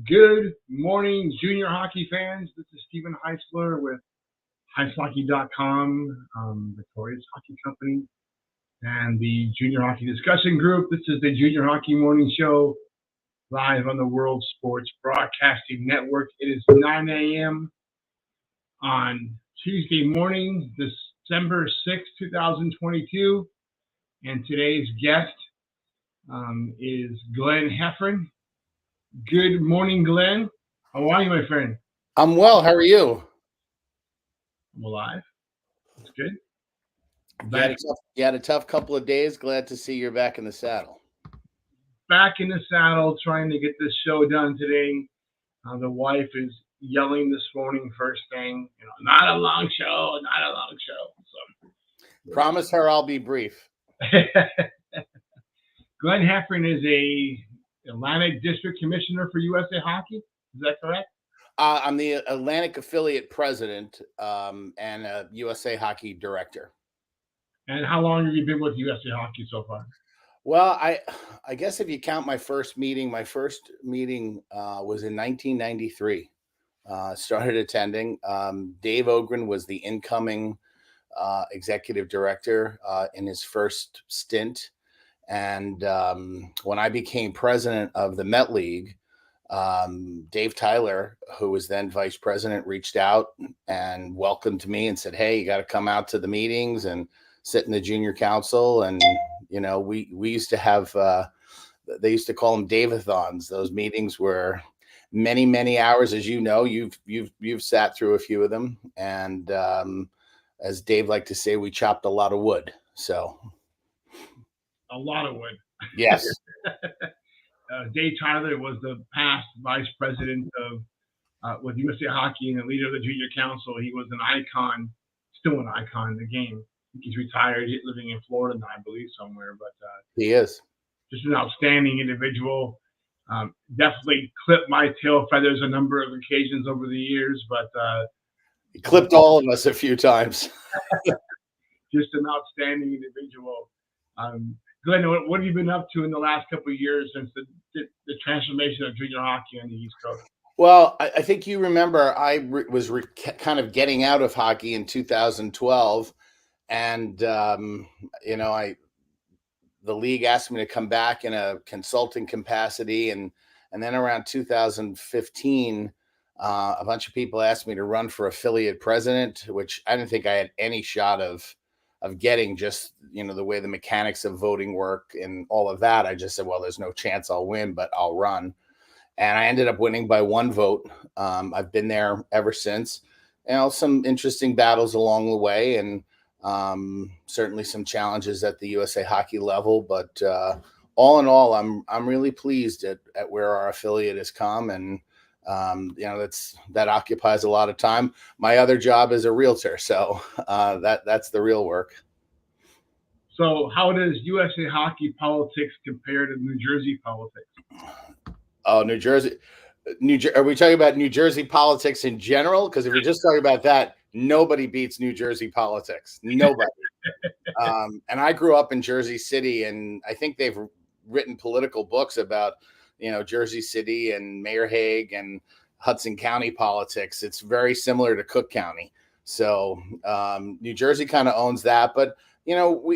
Good morning, junior hockey fans. This is Stephen Heisler with HeislerHockey.com, Victoria's Hockey Company, and the Junior Hockey Discussion Group. This is the Junior Hockey Morning Show live on the World Sports Broadcasting Network. It is 9 a.m. on Tuesday morning, December 6, 2022, and today's guest is Glenn Hefferan. Good morning, Glenn. How are you, my friend? I'm well. How are you? I'm alive. That's good. You had a tough couple of days. Glad to see you're back in the saddle. Back in the saddle, trying to get this show done today. The wife is yelling this morning first thing. Not a long show, not a long show. So, promise her I'll be brief. Glenn Hefferan is a Atlantic District Commissioner for USA Hockey. Is that correct? I'm the Atlantic affiliate president and a USA Hockey director. And how long have you been with USA Hockey so far? Well, I guess if you count my first meeting was in 1993. Started attending. Dave Ogren was the incoming executive director in his first stint. And when I became president of the Met League, Dave Tyler, who was then vice president, reached out and welcomed me and said, "Hey, you got to come out to the meetings and sit in the junior council." And we used to have they used to call them Dave-a-thons. Those meetings were many hours, as you know. You've sat through a few of them, and as Dave liked to say, we chopped a lot of wood. So a lot of wood. Yes. Dave Tyler was the past vice president of with USA Hockey and the leader of the junior council. He was an icon, still an icon in the game. He's retired, living in Florida now, I believe, somewhere. But he is just an outstanding individual. Definitely clipped my tail feathers a number of occasions over the years, but he clipped all of us a few times. Just an outstanding individual. Glenn, what have you been up to in the last couple of years since the transformation of junior hockey on the East Coast? Well, I think you remember I was kind of getting out of hockey in 2012, and the league asked me to come back in a consulting capacity, and then around 2015, a bunch of people asked me to run for affiliate president, which I didn't think I had any shot of getting, just the way the mechanics of voting work and all of that. I just said, well, there's no chance I'll win, but I'll run. And I ended up winning by one vote. I've been there ever since. Some interesting battles along the way, and certainly some challenges at the USA Hockey level. But all in all, I'm really pleased at where our affiliate has come, and that occupies a lot of time. My other job is a realtor, so that's the real work. So how does USA Hockey politics compare to New Jersey politics? Oh, New Jersey. Are we talking about New Jersey politics in general? Because if you're just talking about that, nobody beats New Jersey politics. Nobody. And I grew up in Jersey City, and I think they've written political books about Jersey City and Mayor Hague and Hudson County politics. It's very similar to Cook County. So New Jersey kind of owns that. But,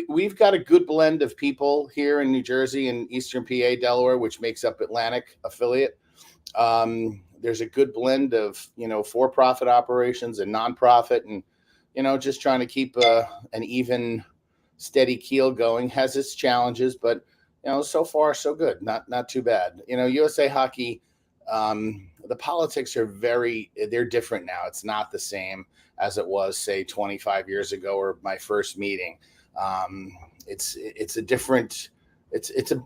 we've got a good blend of people here in New Jersey and Eastern PA, Delaware, which makes up Atlantic affiliate. There's a good blend of, for-profit operations and nonprofit, and, just trying to keep an even, steady keel going. Has its challenges, but so far so good. Not too bad. USA Hockey, the politics are they're different now. It's not the same as it was, say, 25 years ago or my first meeting. It's a different.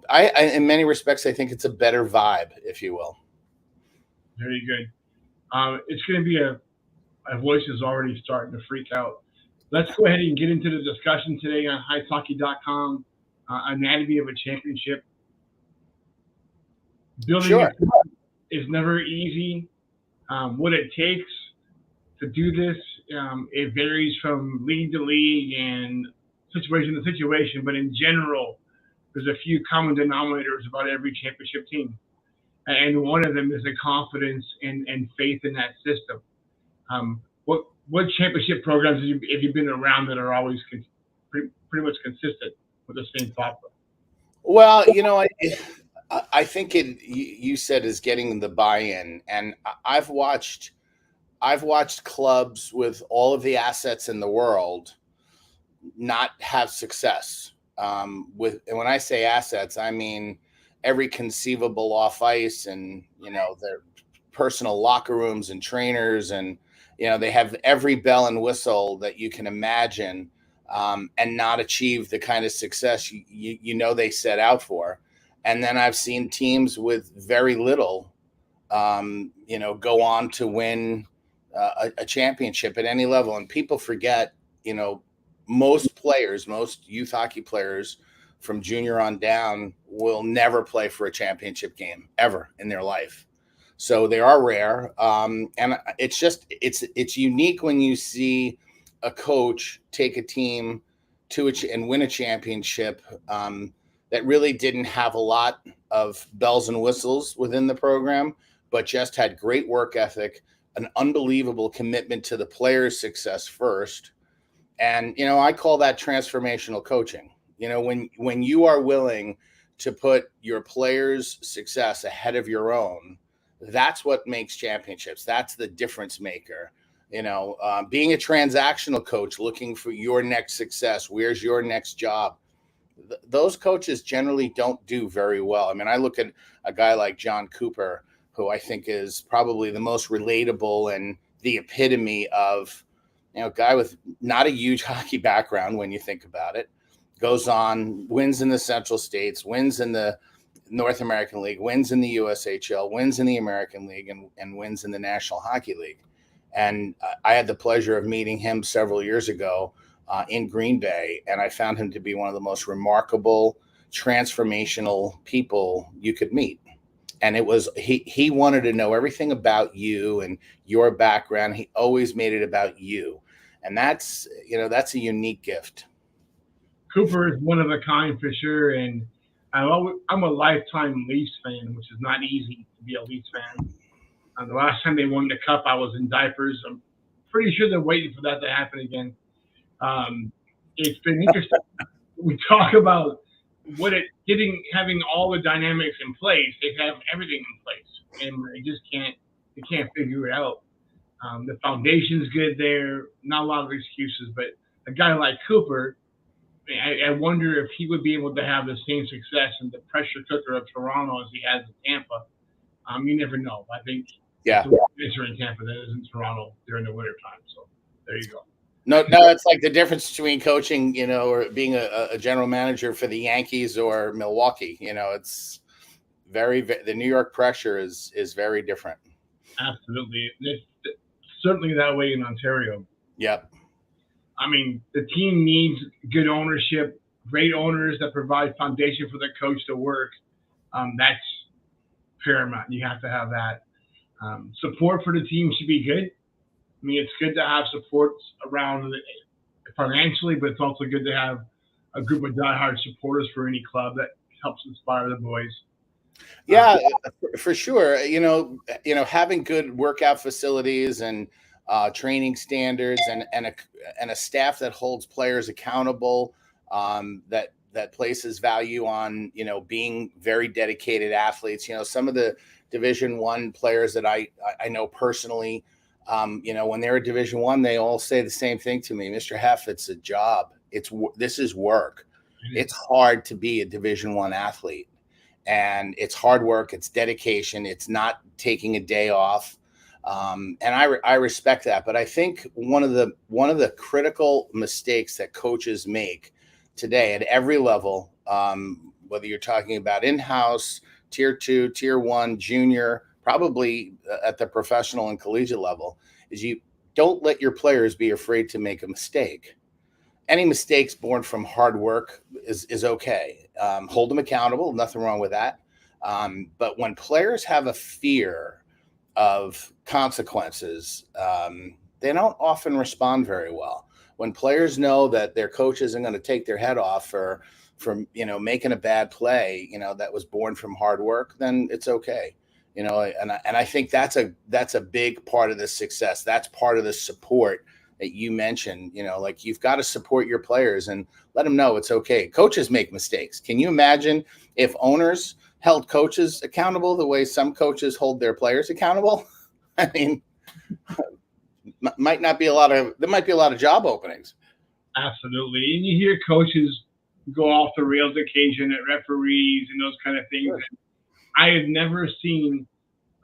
I in many respects, I think it's a better vibe, if you will. Very good. It's going to be my voice is already starting to freak out. Let's go ahead and get into the discussion today on HeislerHockey.com. Anatomy of a championship. Building a club is never easy. What it takes to do this, it varies from league to league and situation to situation. But in general, there's a few common denominators about every championship team. and one of them is the confidence and faith in that system. What championship programs have you been around that are always pretty much consistent with the same thought? Well, I think you said is getting the buy-in, and I've watched clubs with all of the assets in the world not have success. And when I say assets, I mean every conceivable off ice, and their personal locker rooms and trainers, and they have every bell and whistle that you can imagine, and not achieve the kind of success they set out for. And then I've seen teams with very little, go on to win a championship at any level. And people forget, you know, most youth hockey players from junior on down will never play for a championship game ever in their life. So they are rare. And it's unique when you see a coach take a team and win a championship, that really didn't have a lot of bells and whistles within the program, but just had great work ethic, an unbelievable commitment to the players' success first. And I call that transformational coaching. When you are willing to put your players' success ahead of your own, that's what makes championships. That's the difference maker. Being a transactional coach, looking for your next success, where's your next job, those coaches generally don't do very well. I mean, I look at a guy like John Cooper, who I think is probably the most relatable and the epitome of, a guy with not a huge hockey background when you think about it, goes on, wins in the Central States, wins in the North American League, wins in the USHL, wins in the American League, and wins in the National Hockey League. And I had the pleasure of meeting him several years ago in Green Bay, and I found him to be one of the most remarkable, transformational people you could meet. And it was he wanted to know everything about you and your background. He always made it about you, and that's a unique gift. Cooper is one of a kind for sure, and I'm a lifetime Leafs fan, which is not easy to be a Leafs fan. The last time they won the cup, I was in diapers. I'm pretty sure they're waiting for that to happen again. It's been interesting. We talk about having all the dynamics in place. They have everything in place, and they can't figure it out. The foundation's good there, not a lot of excuses, but a guy like Cooper, I wonder if he would be able to have the same success in the pressure cooker of Toronto as he has in Tampa. You never know. I think Yeah. it's in Tampa that is in Toronto during the winter time. So there you go. No, it's like the difference between coaching, or being a general manager for the Yankees or Milwaukee. It's the New York pressure is very different. Absolutely. It's certainly that way in Ontario. Yep. I mean, the team needs good ownership, great owners that provide foundation for the coach to work. That's paramount. You have to have that. Support for the team should be good. I mean, it's good to have support around financially, but it's also good to have a group of diehard supporters for any club that helps inspire the boys. Yeah, for sure. Having good workout facilities and training standards, and a staff that holds players accountable, that places value on being very dedicated athletes. Some of the Division I players that I know personally, when they're at Division I, they all say the same thing to me, Mr. Heff, it's a job. This is work. It's hard to be a Division I athlete, and it's hard work. It's dedication. It's not taking a day off. And I respect that. But I think one of the critical mistakes that coaches make today at every level, whether you're talking about in-house, tier 2, tier 1, junior, probably at the professional and collegiate level, is you don't let your players be afraid to make a mistake. Any mistakes born from hard work is okay. Hold them accountable. Nothing wrong with that. But when players have a fear of consequences, they don't often respond very well. When players know that their coach isn't going to take their head off for making a bad play, that was born from hard work, then it's okay. And I think that's a big part of the success. That's part of the support that you mentioned. Like you've got to support your players and let them know it's okay. Coaches make mistakes. Can you imagine if owners held coaches accountable the way some coaches hold their players accountable? I mean, there might be a lot of job openings. Absolutely. And you hear coaches go off the rails occasion at referees and those kind of things. Sure. I have never seen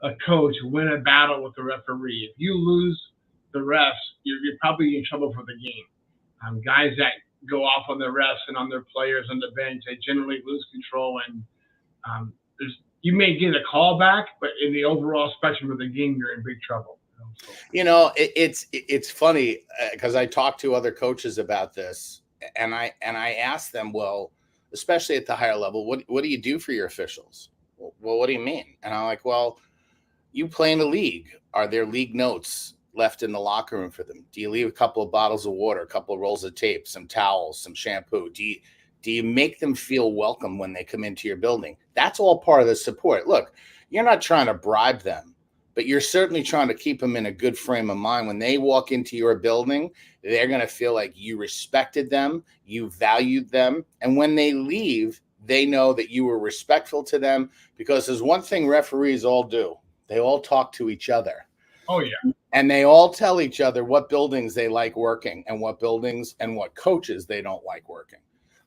a coach win a battle with the referee. If you lose the refs, you're probably in trouble for the game. Guys that go off on the refs and on their players on the bench, they generally lose control, and you may get a call back, but in the overall spectrum of the game, you're in big trouble. It's funny because I talked to other coaches about this, and I asked them, well, especially at the higher level, what do you do for your officials? Well, what do you mean? And I'm like, well, you play in the league. Are there league notes left in the locker room for them? Do you leave a couple of bottles of water, a couple of rolls of tape, some towels, some shampoo? Do you make them feel welcome when they come into your building? That's all part of the support. Look, you're not trying to bribe them, but you're certainly trying to keep them in a good frame of mind. When they walk into your building, they're going to feel like you respected them, you valued them. And when they leave, they know that you were respectful to them, because there's one thing referees all do. They all talk to each other. Oh, yeah. And they all tell each other what buildings they like working and what buildings and what coaches they don't like working.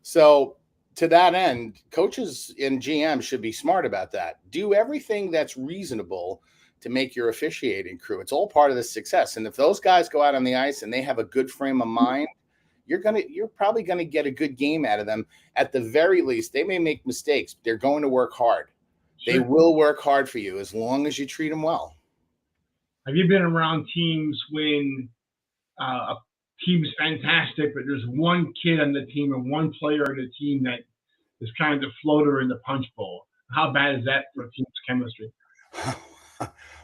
So to that end, coaches and GMs should be smart about that. Do everything that's reasonable to make your officiating crew. It's all part of the success. And if those guys go out on the ice and they have a good frame of mind, you're probably going to get a good game out of them. At the very least, they may make mistakes, but they're going to work hard. Sure. They will work hard for you as long as you treat them well. Have you been around teams when a team's fantastic, but there's one kid on the team and one player on the team that is kind of the floater in the punch bowl? How bad is that for a team's chemistry?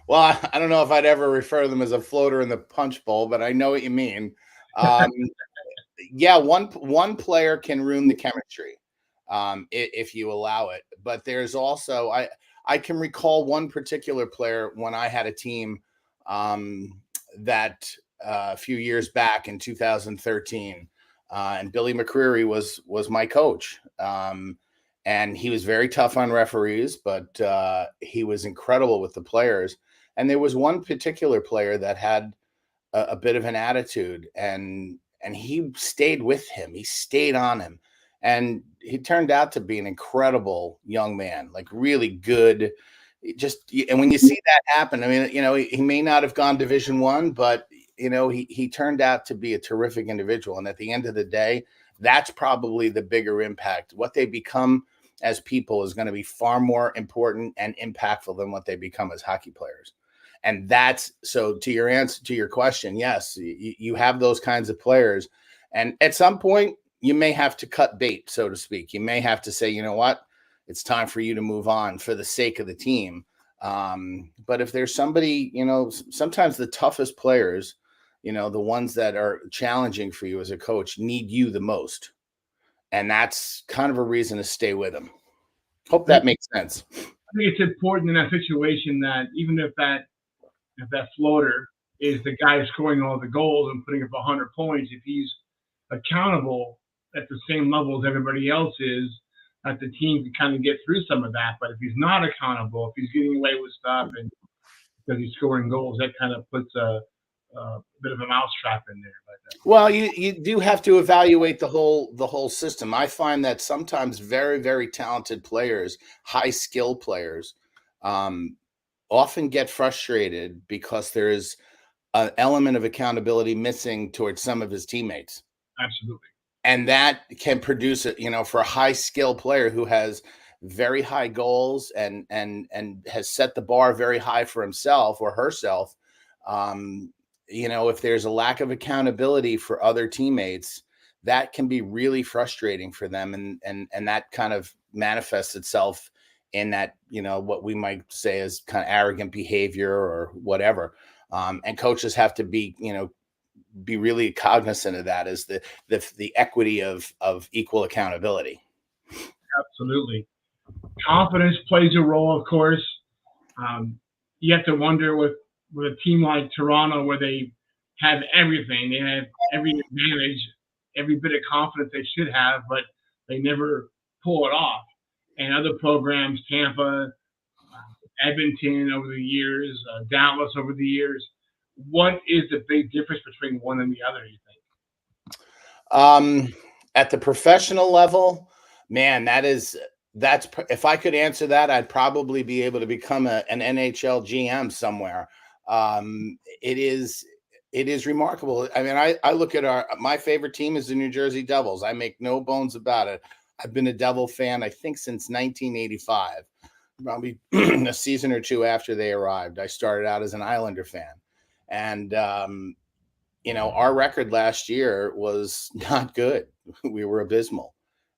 Well, I don't know if I'd ever refer to them as a floater in the punch bowl, but I know what you mean. Yeah, one player can ruin the chemistry if you allow it. But there's also I can recall one particular player when I had a team that a few years back in 2013, and Billy McCreary was my coach. And he was very tough on referees, but he was incredible with the players. And there was one particular player that had a bit of an attitude, and he stayed with him. He stayed on him. And he turned out to be an incredible young man, like really good. And when you see that happen, I mean, he may not have gone Division I, but he turned out to be a terrific individual. And at the end of the day, that's probably the bigger impact. What they become as people is going to be far more important and impactful than what they become as hockey players. And that's so to your answer to your question. Yes, you have those kinds of players. And at some point you may have to cut bait, so to speak. You may have to say, you know what, it's time for you to move on for the sake of the team. But if there's somebody, sometimes the toughest players, the ones that are challenging for you as a coach, need you the most. And that's kind of a reason to stay with them. Hope that makes sense. I think it's important in that situation that even if that floater is the guy scoring all the goals and putting up 100 points, if he's accountable at the same level as everybody else is, that the team can kind of get through some of that. But if he's not accountable, if he's getting away with stuff and because he's scoring goals, that kind of puts a bit of a mousetrap in there. Well, you do have to evaluate the whole system. I find that sometimes very, very talented players, high skill players, often get frustrated because there is an element of accountability missing towards some of his teammates. Absolutely. And that can produce it, for a high skill player who has very high goals and has set the bar very high for himself or herself. If there's a lack of accountability for other teammates, that can be really frustrating for them. And that kind of manifests itself in that, what we might say is kind of arrogant behavior or whatever. And coaches have to be really cognizant of that, as the equity of equal accountability. Absolutely. Confidence plays a role, of course. Um, you have to wonder with a team like Toronto, where they have everything, they have every advantage, every bit of confidence they should have, but they never pull it off. And other programs, Tampa, Edmonton over the years, Dallas over the years. What is the big difference between one and the other? You think? Um, at the professional level, man, if I could answer that, I'd probably be able to become an NHL GM somewhere. It is remarkable. I mean, I look at my favorite team is the New Jersey Devils. I make no bones about it. I've been a Devil fan, I think, since 1985, probably a season or two after they arrived. I started out as an Islander fan, and our record last year was not good. We were abysmal.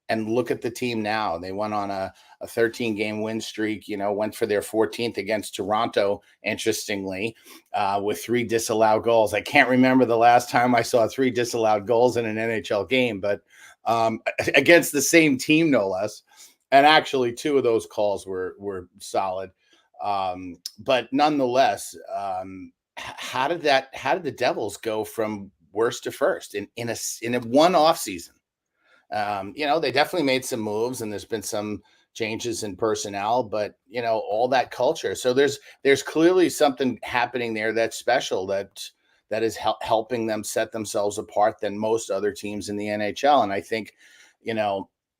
And look at the team now. They went on a 13-game win streak, went for their 14th against Toronto, interestingly, with 3 disallowed goals. I can't remember the last time I saw 3 disallowed goals in an NHL game, but against the same team, no less. And actually, 2 of those calls were solid. But nonetheless, how did the Devils go from worst to first in a one off season? They definitely made some moves, and there's been some changes in personnel, but all that culture. So there's clearly something happening there that's special, that is helping them set themselves apart than most other teams in the NHL. And I think,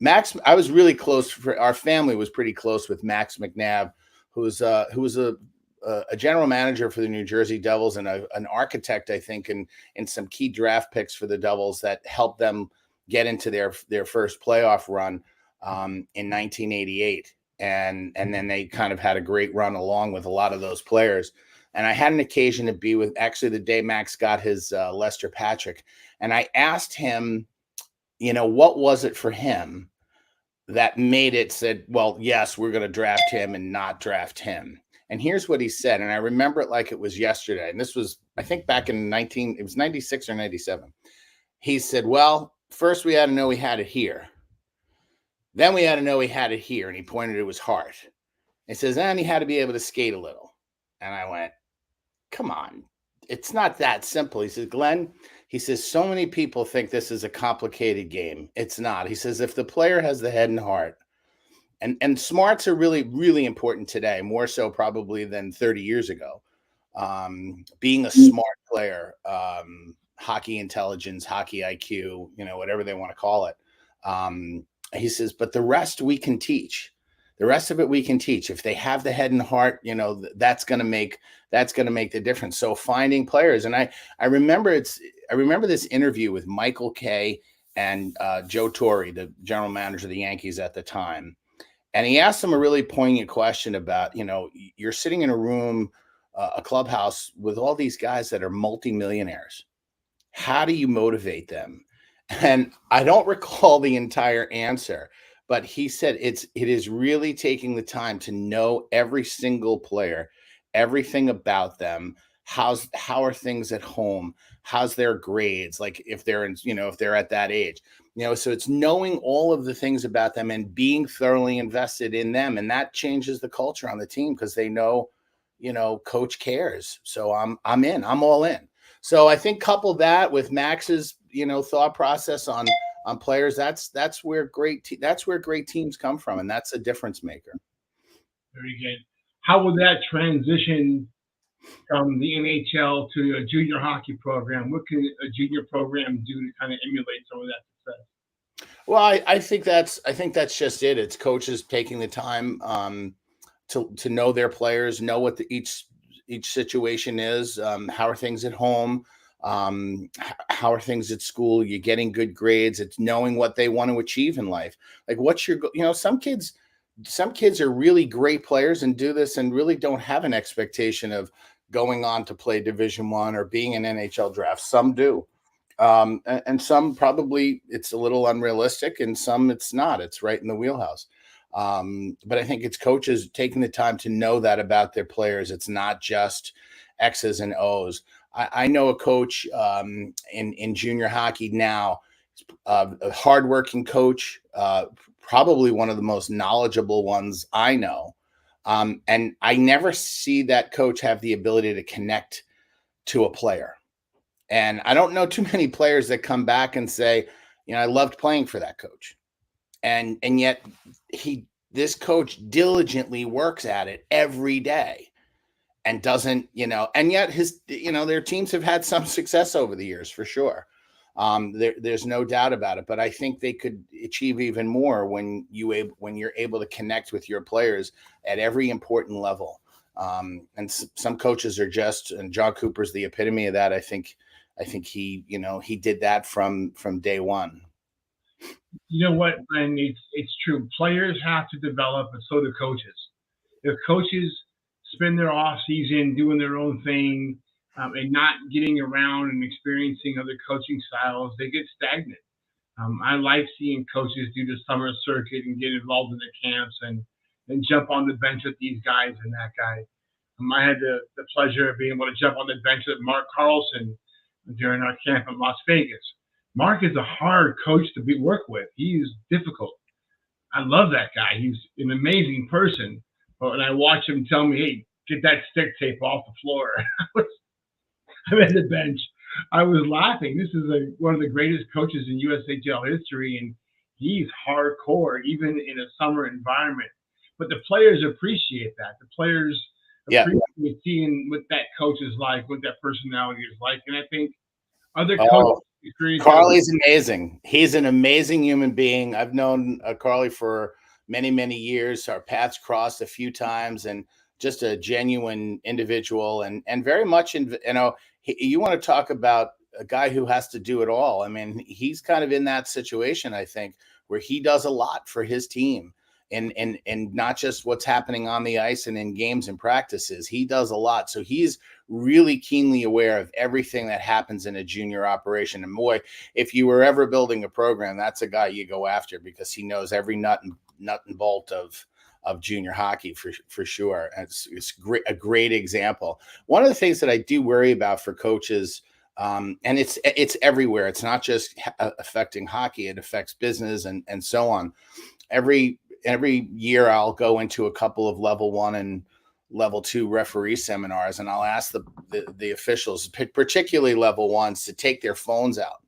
Max, I was really close. Our family was pretty close with Max McNabb, who was a general manager for the New Jersey Devils and an architect, I think, in some key draft picks for the Devils that helped them get into their first playoff run in 1988. And then they kind of had a great run along with a lot of those players. And I had an occasion to be with, actually, the day Max got his Lester Patrick. And I asked him, what was it for him that made it said, well, yes, we're going to draft him and not draft him. And here's what he said. And I remember it like it was yesterday. And this was, I think, back in it was 96 or 97. He said, well, first we had to know we had it here. Then we had to know he had it here. And he pointed to his heart. He says, and he had to be able to skate a little. And I went, come on. It's not that simple. He says, Glenn, he says, so many people think this is a complicated game. It's not. He says, if the player has the head and heart, and smarts are really, really important today, more so probably than 30 years ago. Being a smart player, hockey intelligence, hockey IQ, whatever they want to call it. He says, but the rest we can teach. The rest of it we can teach. If they have the head and heart, that's going to make the difference. So finding players, and I remember this interview with Michael Kay and Joe Torre, the general manager of the Yankees at the time. And he asked them a really poignant question about, you're sitting in a room, a clubhouse with all these guys that are multimillionaires. How do you motivate them? And I don't recall the entire answer, but he said it is really taking the time to know every single player, everything about them. How are things at home? How's their grades? Like if they're if they're at that age, so it's knowing all of the things about them and being thoroughly invested in them. And that changes the culture on the team because they know, coach cares. So I'm all in. So I think couple that with Max's, thought process on players, that's where great teams come from. And that's a difference maker. Very good. How will that transition from the NHL to a junior hockey program? What can a junior program do to kind of emulate some of that success? Well, I think that's just it. It's coaches taking the time to know their players, know what each situation is. How are things at home? How are things at school? You're getting good grades. It's knowing what they want to achieve in life. Like what's your, some kids are really great players and do this and really don't have an expectation of going on to play Division I or being an NHL draft. Some do. And some probably it's a little unrealistic and some it's not. It's right in the wheelhouse. But I think it's coaches taking the time to know that about their players. It's not just X's and O's. I know a coach in junior hockey now, a hardworking coach, probably one of the most knowledgeable ones I know. And I never see that coach have the ability to connect to a player. And I don't know too many players that come back and say, I loved playing for that coach. And yet this coach diligently works at it every day and doesn't, and yet their teams have had some success over the years for sure. There's no doubt about it, but I think they could achieve even more when you're able to connect with your players at every important level. And some coaches are and John Cooper's the epitome of that. I think he did that from day one. You know what, and it's true. Players have to develop, and so do coaches. If coaches spend their off season doing their own thing and not getting around and experiencing other coaching styles, they get stagnant. I like seeing coaches do the summer circuit and get involved in the camps and jump on the bench with these guys and that guy. I had the pleasure of being able to jump on the bench with Mark Carlson during our camp in Las Vegas. Mark is a hard coach to work with. He's difficult. I love that guy. He's an amazing person. But when I watch him tell me, "Hey, get that stick tape off the floor," I'm at the bench. I was laughing. This is one of the greatest coaches in USHL history, and he's hardcore, even in a summer environment. But the players appreciate that. The players appreciate seeing what that coach is like, what that personality is like. And I think other coaches Carly's amazing. He's an amazing human being. I've known Carly for many, many years. Our paths crossed a few times, and just a genuine individual, and very much you want to talk about a guy who has to do it all. I mean, he's kind of in that situation, I think, where he does a lot for his team. And not just what's happening on the ice and in games and practices. He does a lot. So he's really keenly aware of everything that happens in a junior operation. And boy, if you were ever building a program, that's a guy you go after, because he knows every nut and bolt of junior hockey for sure. It's a great example. One of the things that I do worry about for coaches, and it's everywhere. It's not just affecting hockey. It affects business and so on. Every year I'll go into a couple of level 1 and level 2 referee seminars, and I'll ask the officials, particularly level 1s, to take their phones out,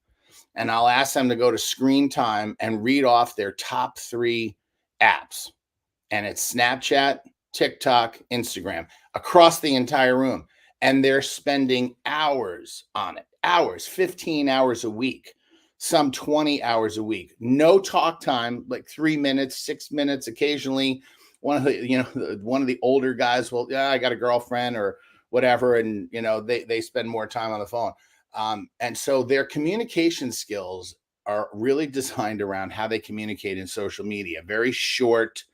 and I'll ask them to go to screen time and read off their top 3 apps. And it's Snapchat, TikTok, Instagram, across the entire room. And they're spending hours on it, 15 hours a week. Some 20 hours a week, no talk time, like 3 minutes, 6 minutes. Occasionally, one of the older guys will, I got a girlfriend or whatever, and they spend more time on the phone. And so their communication skills are really designed around how they communicate in social media. Very short.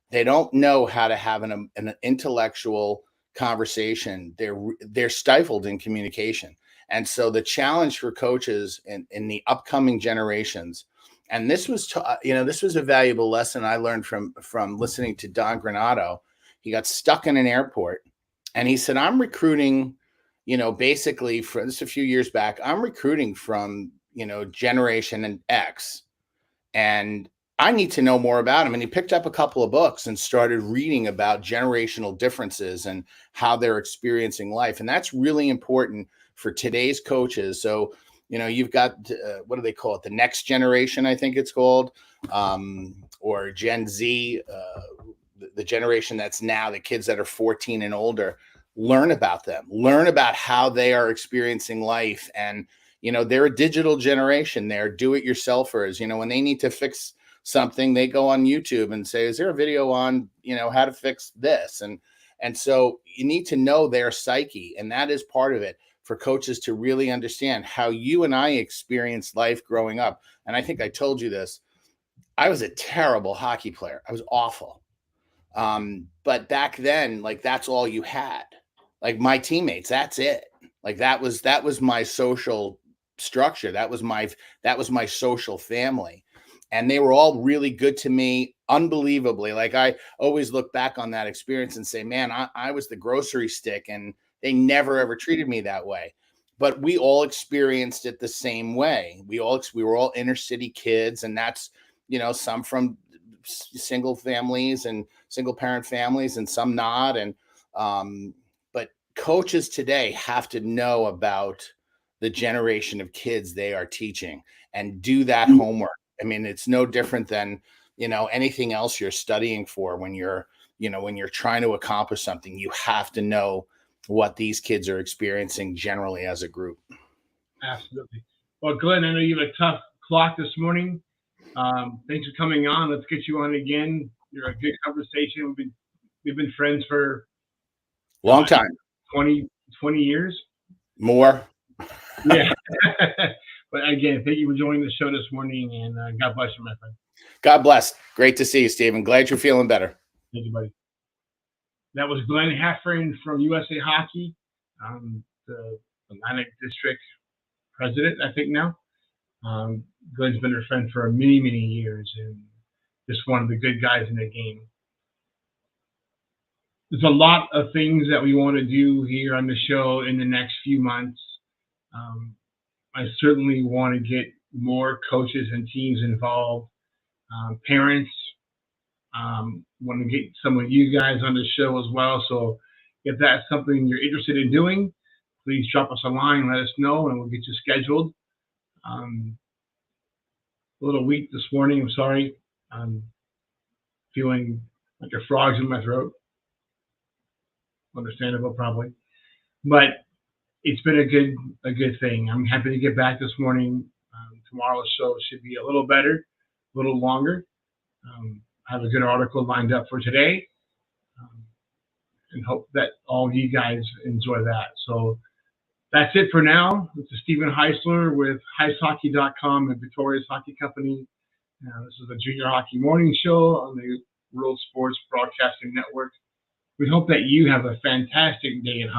They don't know how to have an intellectual conversation. They're stifled in communication. And so the challenge for coaches in the upcoming generations, and this was a valuable lesson I learned from listening to Don Granato. He got stuck in an airport, and he said, "I'm recruiting, basically for this a few years back. I'm recruiting from Generation X, and I need to know more about him." And he picked up a couple of books and started reading about generational differences and how they're experiencing life, and that's really important for today's coaches. So, you've got, what do they call it? The next generation, I think it's called, or Gen Z, the generation that's now the kids that are 14 and older. Learn about them, learn about how they are experiencing life. And, they're a digital generation. They're do-it-yourselfers. When they need to fix something, they go on YouTube and say, is there a video on, how to fix this? And so you need to know their psyche. And that is part of it, for coaches to really understand how you and I experienced life growing up. And I think I told you this. I was a terrible hockey player. I was awful. But back then, like, that's all you had. Like, my teammates, that's it. Like, that was my social structure. That was my social family. And they were all really good to me, unbelievably. Like, I always look back on that experience and say, man, I was the grocery stick, and they never, ever treated me that way. But we all experienced it the same way. We were all inner city kids, and that's, some from single families and single parent families, and some not. And but coaches today have to know about the generation of kids they are teaching and do that homework. I mean, it's no different than, anything else you're studying for. When you're trying to accomplish something, you have to know what these kids are experiencing generally as a group. Absolutely. Well, Glenn, I know you have a tough clock this morning. Thanks for coming on. Let's get you on again. You're a good conversation. We've been friends for long time, 20 years. More. Yeah. But again, thank you for joining the show this morning, and God bless you, my friend. God bless. Great to see you, Stephen. Glad you're feeling better. Thank you, buddy. That was Glenn Hefferan from USA Hockey, the Atlantic District president, I think now. Glenn's been a friend for many, many years, and just one of the good guys in the game. There's a lot of things that we want to do here on the show in the next few months. I certainly want to get more coaches and teams involved. Parents, want to get some of you guys on the show as well. So if that's something you're interested in doing, please drop us a line, let us know, and we'll get you scheduled. A little weak this morning. I'm sorry. I'm feeling like a frog's in my throat. Understandable, probably, but it's been a good thing. I'm happy to get back this morning. Tomorrow's show should be a little better, a little longer. I have a good article lined up for today, and hope that all of you guys enjoy that. So that's it for now. This is Stephen Heisler with HeisHockey.com and Victoria's Hockey Company. This is the Junior Hockey Morning Show on the World Sports Broadcasting Network. We hope that you have a fantastic day at home.